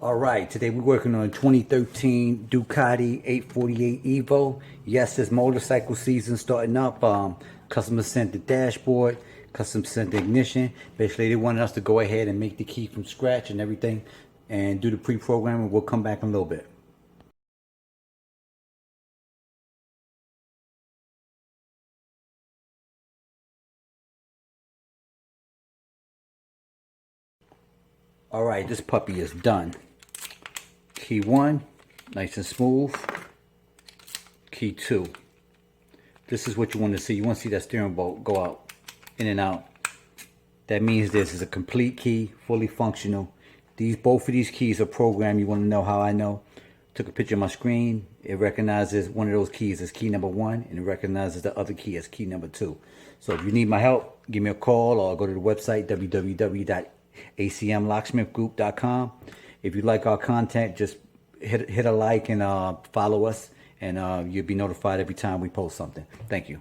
All right, today we're working on a 2013 Ducati 848 EVO. Yes, it's motorcycle season starting up. Customer sent the dashboard, custom sent the ignition. Basically, they wanted us to go ahead and make the key from scratch and everything and do the pre-programming. We'll come back in a little bit. All right, this puppy is done. Key 1, nice and smooth. Key 2. This is what you want to see. You want to see that steering bolt go out, in and out. That means this is a complete key, fully functional. Both of these keys are programmed. You want to know how I know? Took a picture of my screen. It recognizes one of those keys as key number 1, and it recognizes the other key as key number 2. So if you need my help, give me a call or go to the website www.acmlocksmithgroup.com. If you like our content, just hit a like and follow us, and you'll be notified every time we post something. Thank you.